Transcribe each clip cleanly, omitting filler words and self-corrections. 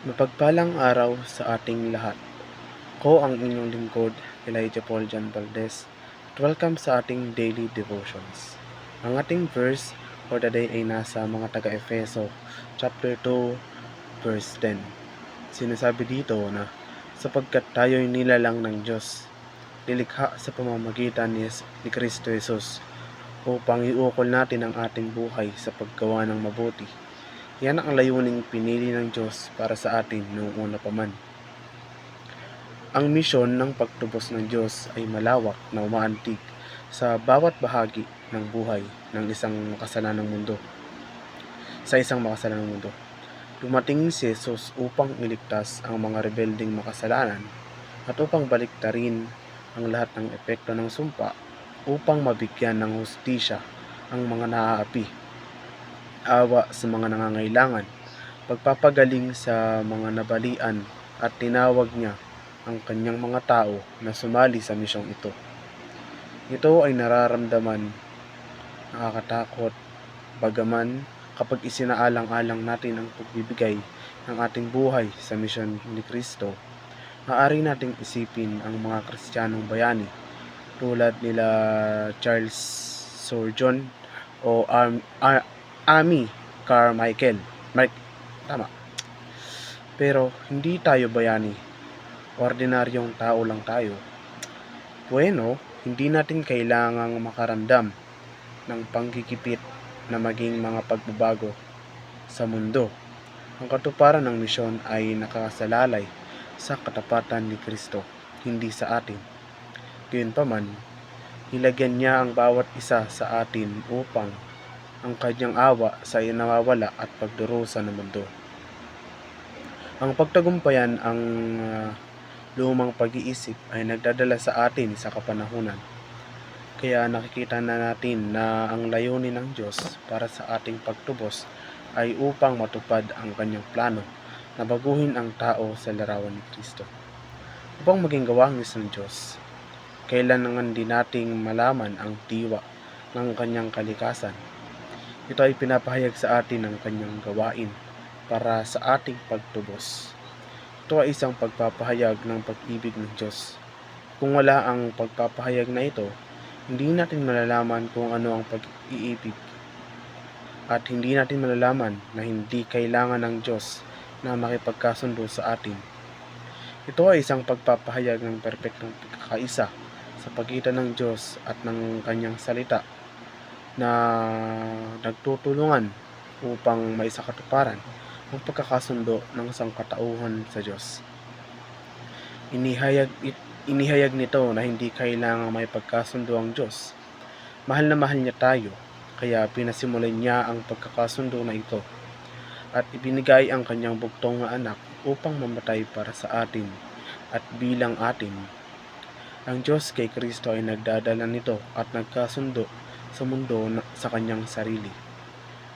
Mapagpalang araw sa ating lahat. Ako ang inyong lingkod, Elijah Paul Jan Valdez, at welcome sa ating daily devotions. Ang ating verse for the day ay nasa mga taga-Efeso, chapter 2, verse 10. Sinasabi dito na, sapagkat tayo'y nilalang ng Diyos, nilikha sa pamamagitan ni Kristo Jesus, upang iukol natin ang ating buhay sa paggawa ng mabuti. Yan ang layuning pinili ng Diyos para sa atin noong una pa man. Ang misyon ng pagtubos ng Diyos ay malawak na umaantig sa bawat bahagi ng buhay ng isang makasalanang mundo. Dumating si Jesus upang iligtas ang mga rebelding makasalanan at upang baliktarin ang lahat ng epekto ng sumpa upang mabigyan ng hustisya ang mga naaapi, awa sa mga nangangailangan, pagpapagaling sa mga nabalian, at tinawag niya ang kanyang mga tao na sumali sa misyong ito. Ito ay nararamdaman nakakatakot, bagaman kapag isinaalang-alang natin ang pagbibigay ng ating buhay sa misyon ni Kristo, maaari nating isipin ang mga Kristiyanong bayani tulad nila Charles Spurgeon o Amy Carmichael. Tama. Pero hindi tayo bayani. Ordinaryong tao lang tayo. Bueno, hindi natin kailangang makaramdam ng panggigipit na maging mga pagbabago sa mundo. Ang katuparan ng misyon ay nakasalalay sa katapatan ni Kristo, hindi sa atin. Gayunpaman, nilagyan niya ang bawat isa sa atin upang ang kanyang awa sa nawawala at pagdurusa ng mundo. Ang pagtagumpayan ang lumang pag-iisip ay nagdadala sa atin sa kapanahunan. Kaya nakikita na natin na ang layunin ng Diyos para sa ating pagtubos ay upang matupad ang kanyang plano na baguhin ang tao sa larawan ni Kristo. Upang maging gawangis ng Diyos, kailangan din nating malaman ang diwa ng kanyang kalikasan. Ito ay pinapahayag sa atin ng kanyang gawain para sa ating pagtubos. Ito ay isang pagpapahayag ng pag-ibig ng Diyos. Kung wala ang pagpapahayag na ito, hindi natin malalaman kung ano ang pag-iibig. At hindi natin malalaman na hindi kailangan ng Diyos na makipagkasundo sa atin. Ito ay isang pagpapahayag ng perpektong pagkakaisa sa pagitan ng Diyos at ng kanyang salita na nagtutulungan upang maisakatuparan ang pagkakasundo ng sangkatauhan sa Diyos. Inihayag nito na hindi kailangang may pagkasundo ang Diyos. Mahal na mahal niya tayo, kaya pinasimulan niya ang pagkakasundo na ito at ibinigay ang kanyang bugtong na anak upang mamatay para sa atin at bilang atin. Ang Diyos kay Kristo ay nagdadala nito at nagkasundo sa mundo sa kanyang sarili.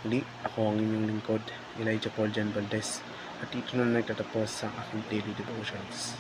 Muli, ako ang inyong lingkod, Elijah Paul Jan Valdez, at dito na nagtatapos ang aking daily devotions.